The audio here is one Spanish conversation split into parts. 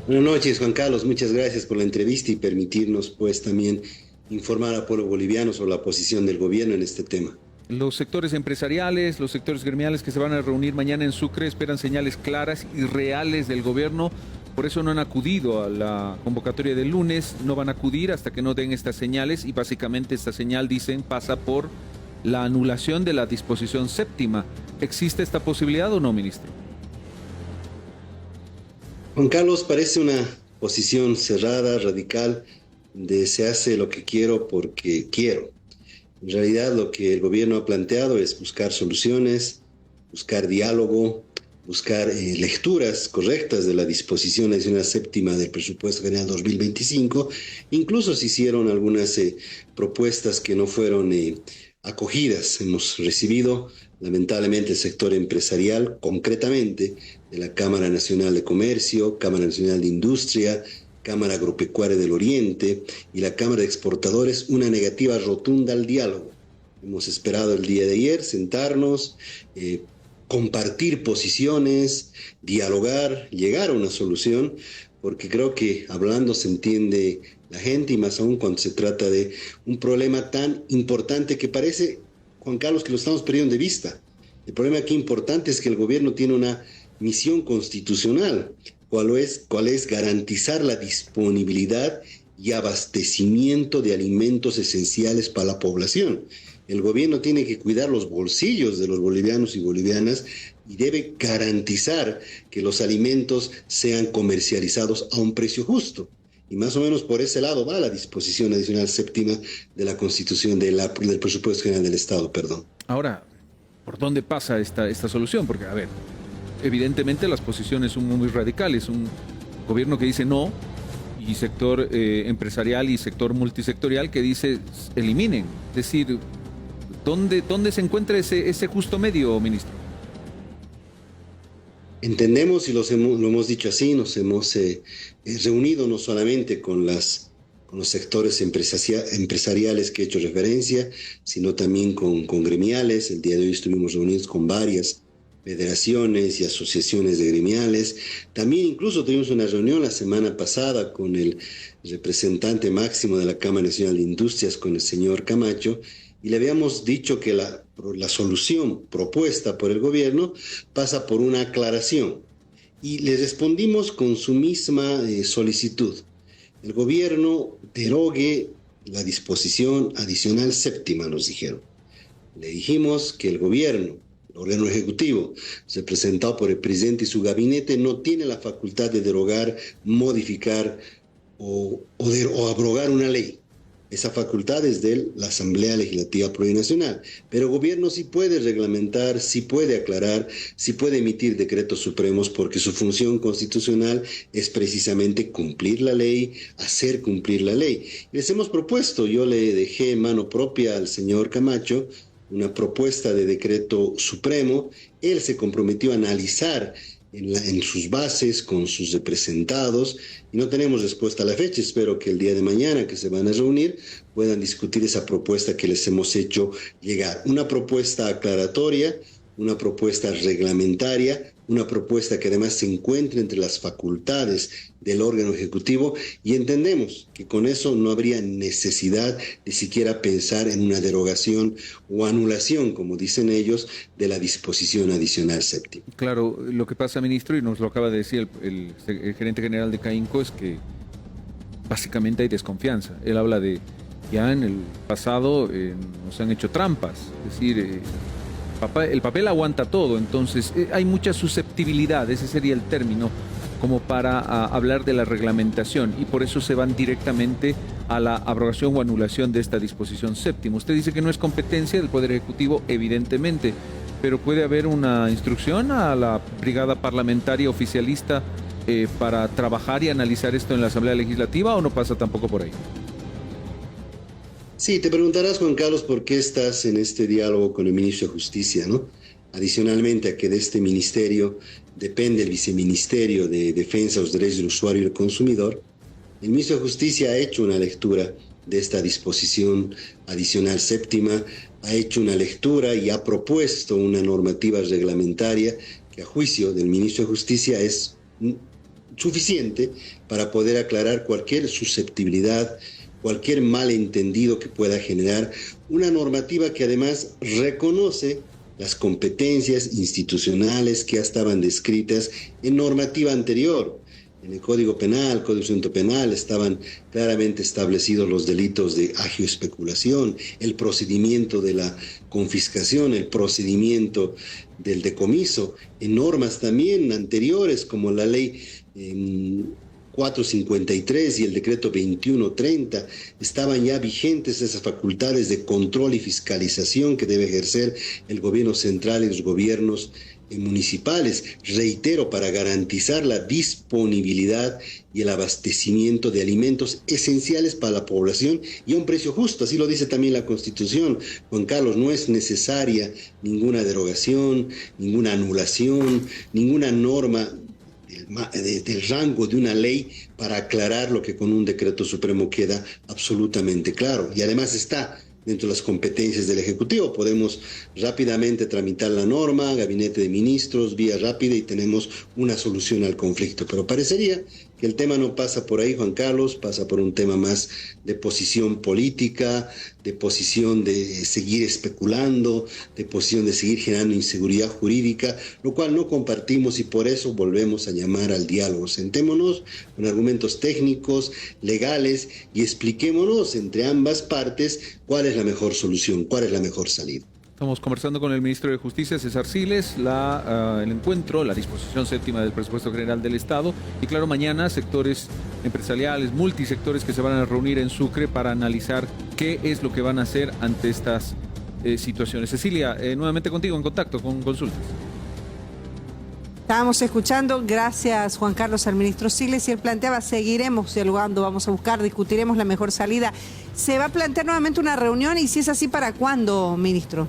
Buenas noches, Juan Carlos. Muchas gracias por la entrevista y permitirnos, pues, también informar al pueblo boliviano sobre la posición del gobierno en este tema. Los sectores empresariales, los sectores gremiales que se van a reunir mañana en Sucre esperan señales claras y reales del gobierno. Por eso no han acudido a la convocatoria del lunes, no van a acudir hasta que no den estas señales y básicamente esta señal, dicen, pasa por la anulación de la disposición séptima. ¿Existe esta posibilidad o no, ministro? Juan Carlos, parece una posición cerrada, radical, de se hace lo que quiero porque quiero. En realidad, lo que el gobierno ha planteado es buscar soluciones, buscar diálogo, buscar lecturas correctas de la disposición adicional séptima del presupuesto general 2025. Incluso se hicieron algunas propuestas que no fueron acogidas. Hemos recibido, lamentablemente, el sector empresarial, concretamente de la Cámara Nacional de Comercio, Cámara Nacional de Industria, Cámara Agropecuaria del Oriente y la Cámara de Exportadores, una negativa rotunda al diálogo. Hemos esperado el día de ayer sentarnos, compartir posiciones, dialogar, llegar a una solución, porque creo que hablando se entiende la gente y más aún cuando se trata de un problema tan importante que parece, Juan Carlos, que lo estamos perdiendo de vista. El problema aquí importante es que el gobierno tiene una misión constitucional. ¿Cuál es garantizar la disponibilidad y abastecimiento de alimentos esenciales para la población? El gobierno tiene que cuidar los bolsillos de los bolivianos y bolivianas y debe garantizar que los alimentos sean comercializados a un precio justo. Y más o menos por ese lado va la disposición adicional séptima de la Constitución del Presupuesto General del Estado, perdón. Ahora, ¿por dónde pasa esta solución? Porque, a ver, evidentemente las posiciones son muy radicales. Un gobierno que dice no y sector empresarial y sector multisectorial que dice eliminen. Es decir, ¿dónde se encuentra ese justo medio, ministro? Entendemos y lo hemos dicho así, nos hemos reunido no solamente con los sectores empresariales que he hecho referencia, sino también con gremiales. El día de hoy estuvimos reunidos con varias federaciones y asociaciones de gremiales. También incluso tuvimos una reunión la semana pasada con el representante máximo de la Cámara Nacional de Industrias, con el señor Camacho, y le habíamos dicho que la solución propuesta por el gobierno pasa por una aclaración. Y le respondimos con su misma solicitud. El gobierno derogue la disposición adicional séptima, nos dijeron. Le dijimos que el gobierno, el órgano ejecutivo, representado por el presidente y su gabinete, no tiene la facultad de derogar, modificar o abrogar una ley. Esa facultad es de la Asamblea Legislativa Plurinacional, pero el gobierno sí puede reglamentar, sí puede aclarar, sí puede emitir decretos supremos porque su función constitucional es precisamente cumplir la ley, hacer cumplir la ley. Les hemos propuesto, yo le dejé en mano propia al señor Camacho una propuesta de decreto supremo. Él se comprometió a analizar en sus bases, con sus representados, y no tenemos respuesta a la fecha. Espero que el día de mañana que se van a reunir puedan discutir esa propuesta que les hemos hecho llegar. Una propuesta aclaratoria, una propuesta reglamentaria, una propuesta que además se encuentre entre las facultades del órgano ejecutivo, y entendemos que con eso no habría necesidad de siquiera pensar en una derogación o anulación, como dicen ellos, de la disposición adicional séptima. Claro, lo que pasa, ministro, y nos lo acaba de decir el gerente general de CAINCO, es que básicamente hay desconfianza. Él habla de ya en el pasado nos han hecho trampas, es decir, el papel aguanta todo, entonces hay mucha susceptibilidad, ese sería el término, como para hablar de la reglamentación, y por eso se van directamente a la abrogación o anulación de esta disposición séptima. Usted dice que no es competencia del Poder Ejecutivo, evidentemente, pero puede haber una instrucción a la brigada parlamentaria oficialista para trabajar y analizar esto en la Asamblea Legislativa, ¿o no pasa tampoco por ahí? Sí, te preguntarás, Juan Carlos, por qué estás en este diálogo con el ministro de Justicia, ¿no? Adicionalmente a que de este ministerio depende el viceministerio de Defensa de los Derechos del Usuario y del Consumidor, el ministro de Justicia ha hecho una lectura de esta disposición adicional séptima, ha hecho una lectura y ha propuesto una normativa reglamentaria que a juicio del ministro de Justicia es suficiente para poder aclarar cualquier susceptibilidad, cualquier malentendido que pueda generar una normativa que además reconoce las competencias institucionales que ya estaban descritas en normativa anterior. En el Código Penal, Código de Procedimiento Penal, estaban claramente establecidos los delitos de agioespeculación, el procedimiento de la confiscación, el procedimiento del decomiso, en normas también anteriores como la ley 453 y el decreto 2130, estaban ya vigentes esas facultades de control y fiscalización que debe ejercer el gobierno central y los gobiernos municipales, reitero, para garantizar la disponibilidad y el abastecimiento de alimentos esenciales para la población y a un precio justo. Así lo dice también la Constitución. Juan Carlos, no es necesaria ninguna derogación, ninguna anulación, ninguna norma del rango de una ley para aclarar lo que con un decreto supremo queda absolutamente claro. Y además está dentro de las competencias del Ejecutivo. Podemos rápidamente tramitar la norma, gabinete de ministros, vía rápida, y tenemos una solución al conflicto. Pero parecería que el tema no pasa por ahí, Juan Carlos, pasa por un tema más de posición política, de posición de seguir especulando, de posición de seguir generando inseguridad jurídica, lo cual no compartimos y por eso volvemos a llamar al diálogo. Sentémonos con argumentos técnicos, legales y expliquémonos entre ambas partes cuál es la mejor solución, cuál es la mejor salida. Estamos conversando con el ministro de Justicia, César Siles, el encuentro, la disposición séptima del presupuesto general del Estado. Y claro, mañana sectores empresariales, multisectores que se van a reunir en Sucre para analizar qué es lo que van a hacer ante estas situaciones. Cecilia, nuevamente contigo en contacto con consultas. Estábamos escuchando, gracias Juan Carlos, al ministro Siles, y él planteaba, seguiremos dialogando, vamos a buscar, discutiremos la mejor salida. ¿Se va a plantear nuevamente una reunión y si es así, para cuándo, ministro?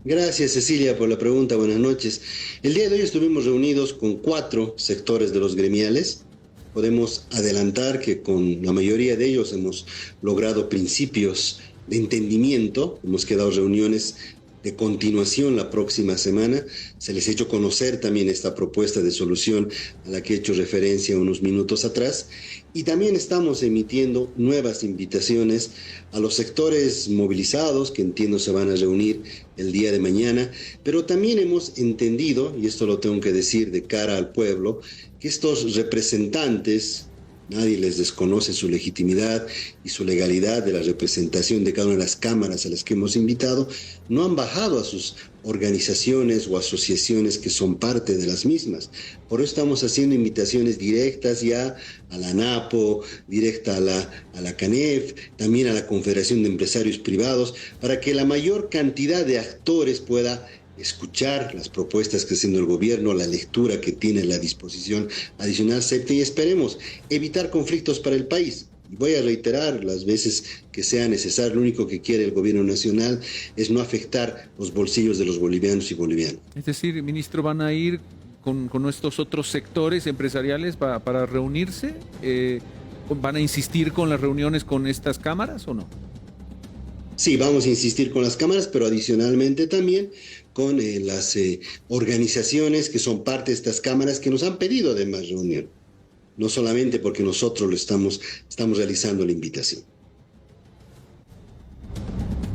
Gracias, Cecilia, por la pregunta. Buenas noches. El día de hoy estuvimos reunidos con 4 sectores de los gremiales. Podemos adelantar que con la mayoría de ellos hemos logrado principios de entendimiento. Hemos quedado reuniones de continuación la próxima semana. Se les ha hecho conocer también esta propuesta de solución a la que he hecho referencia unos minutos atrás. Y también estamos emitiendo nuevas invitaciones a los sectores movilizados, que entiendo se van a reunir el día de mañana, pero también hemos entendido, y esto lo tengo que decir de cara al pueblo, que estos representantes, nadie les desconoce su legitimidad y su legalidad de la representación de cada una de las cámaras a las que hemos invitado, no han bajado a sus organizaciones o asociaciones que son parte de las mismas. Por eso estamos haciendo invitaciones directas ya a la ANAPO, directa a la CANEF, también a la Confederación de Empresarios Privados, para que la mayor cantidad de actores pueda escuchar las propuestas que está haciendo el gobierno, la lectura que tiene la disposición adicional séptima, y esperemos evitar conflictos para el país. Y voy a reiterar las veces que sea necesario, lo único que quiere el gobierno nacional es no afectar los bolsillos de los bolivianos y bolivianas. Es decir, ministro, ¿van a ir con estos otros sectores empresariales para reunirse? ¿Van a insistir con las reuniones con estas cámaras o no? Sí, vamos a insistir con las cámaras, pero adicionalmente también con las organizaciones que son parte de estas cámaras que nos han pedido además reunión. No solamente porque nosotros lo estamos realizando la invitación.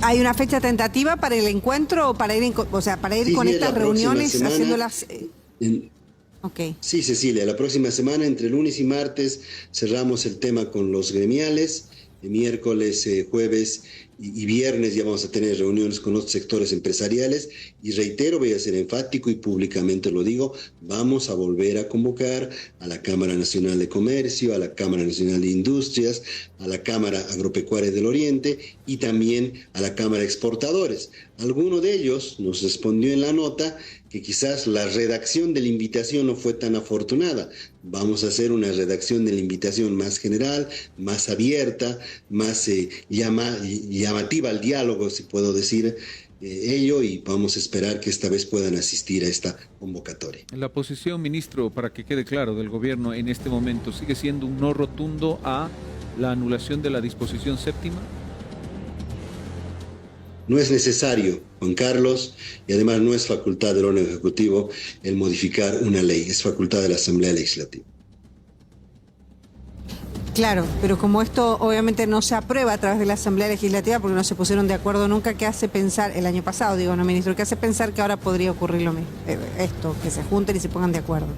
¿Hay una fecha tentativa para el encuentro o para ir, con estas reuniones semana, haciéndolas? Okay. Sí, Cecilia, la próxima semana, entre lunes y martes, cerramos el tema con los gremiales. Miércoles, jueves y viernes ya vamos a tener reuniones con los sectores empresariales y reitero, voy a ser enfático y públicamente lo digo, vamos a volver a convocar a la Cámara Nacional de Comercio, a la Cámara Nacional de Industrias, a la Cámara Agropecuaria del Oriente y también a la Cámara de Exportadores. Alguno de ellos nos respondió en la nota que quizás la redacción de la invitación no fue tan afortunada. Vamos a hacer una redacción de la invitación más general, más abierta, más llamativa al diálogo, si puedo decir ello, y vamos a esperar que esta vez puedan asistir a esta convocatoria. La posición, ministro, para que quede claro, del gobierno en este momento, ¿sigue siendo un no rotundo a la anulación de la disposición séptima? No es necesario, Juan Carlos, y además no es facultad del órgano ejecutivo el modificar una ley, es facultad de la Asamblea Legislativa. Claro, pero como esto obviamente no se aprueba a través de la Asamblea Legislativa porque no se pusieron de acuerdo nunca, ¿qué hace pensar, el año pasado digo, no, ministro, qué hace pensar que ahora podría ocurrir lo mismo, esto, que se junten y se pongan de acuerdo?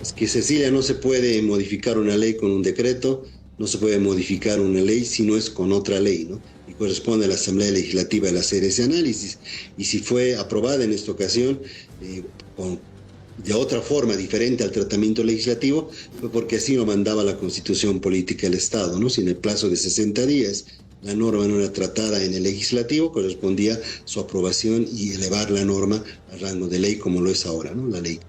Es que, Cecilia, no se puede modificar una ley con un decreto, no se puede modificar una ley si no es con otra ley, ¿no? Y corresponde a la Asamblea Legislativa el hacer ese análisis. Y si fue aprobada en esta ocasión, de otra forma diferente al tratamiento legislativo, fue porque así lo mandaba la Constitución Política del Estado, ¿no? Si en el plazo de 60 días la norma no era tratada en el legislativo, correspondía su aprobación y elevar la norma al rango de ley como lo es ahora, ¿no? La ley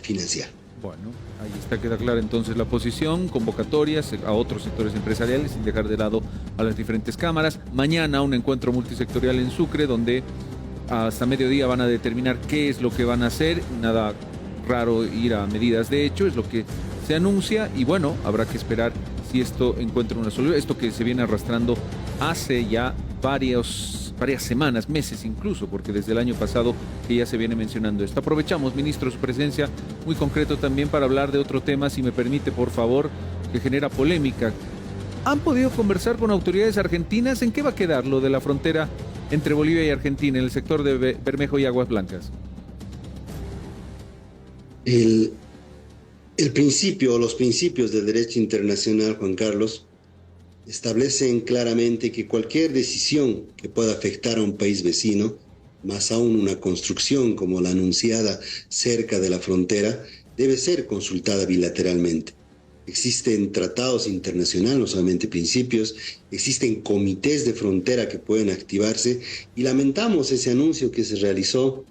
financiera. Bueno, ahí está, queda clara entonces la posición, convocatorias a otros sectores empresariales sin dejar de lado a las diferentes cámaras. Mañana un encuentro multisectorial en Sucre donde hasta mediodía van a determinar qué es lo que van a hacer. Nada raro ir a medidas de hecho, es lo que se anuncia y bueno, habrá que esperar si esto encuentra una solución. Esto que se viene arrastrando hace ya varias semanas, meses incluso, porque desde el año pasado que ya se viene mencionando esto. Aprovechamos, ministro, su presencia muy concreto también para hablar de otro tema, si me permite, por favor, que genera polémica. ¿Han podido conversar con autoridades argentinas? ¿En qué va a quedar lo de la frontera entre Bolivia y Argentina en el sector de Bermejo y Aguas Blancas? El principio, los principios del derecho internacional, Juan Carlos, establecen claramente que cualquier decisión que pueda afectar a un país vecino, más aún una construcción como la anunciada cerca de la frontera, debe ser consultada bilateralmente. Existen tratados internacionales, no solamente principios, existen comités de frontera que pueden activarse y lamentamos ese anuncio que se realizó,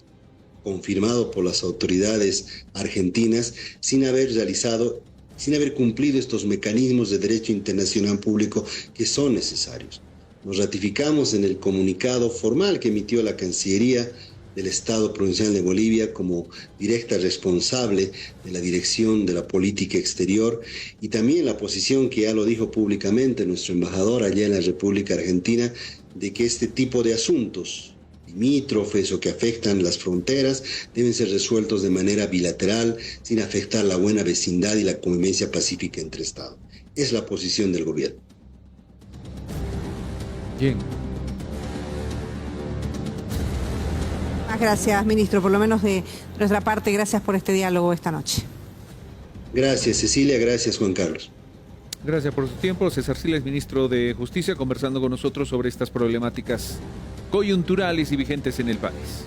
confirmado por las autoridades argentinas, sin haber cumplido estos mecanismos de derecho internacional público que son necesarios. Nos ratificamos en el comunicado formal que emitió la Cancillería del Estado Provincial de Bolivia como directa responsable de la dirección de la política exterior y también la posición que ya lo dijo públicamente nuestro embajador allá en la República Argentina de que este tipo de asuntos limítrofes o que afectan las fronteras deben ser resueltos de manera bilateral sin afectar la buena vecindad y la convivencia pacífica entre Estados. Es la posición del gobierno. Bien. Gracias, ministro, por lo menos de nuestra parte, gracias por este diálogo esta noche. Gracias, Cecilia, gracias, Juan Carlos. Gracias por su tiempo. César Siles, ministro de Justicia, conversando con nosotros sobre estas problemáticas coyunturales y vigentes en el país.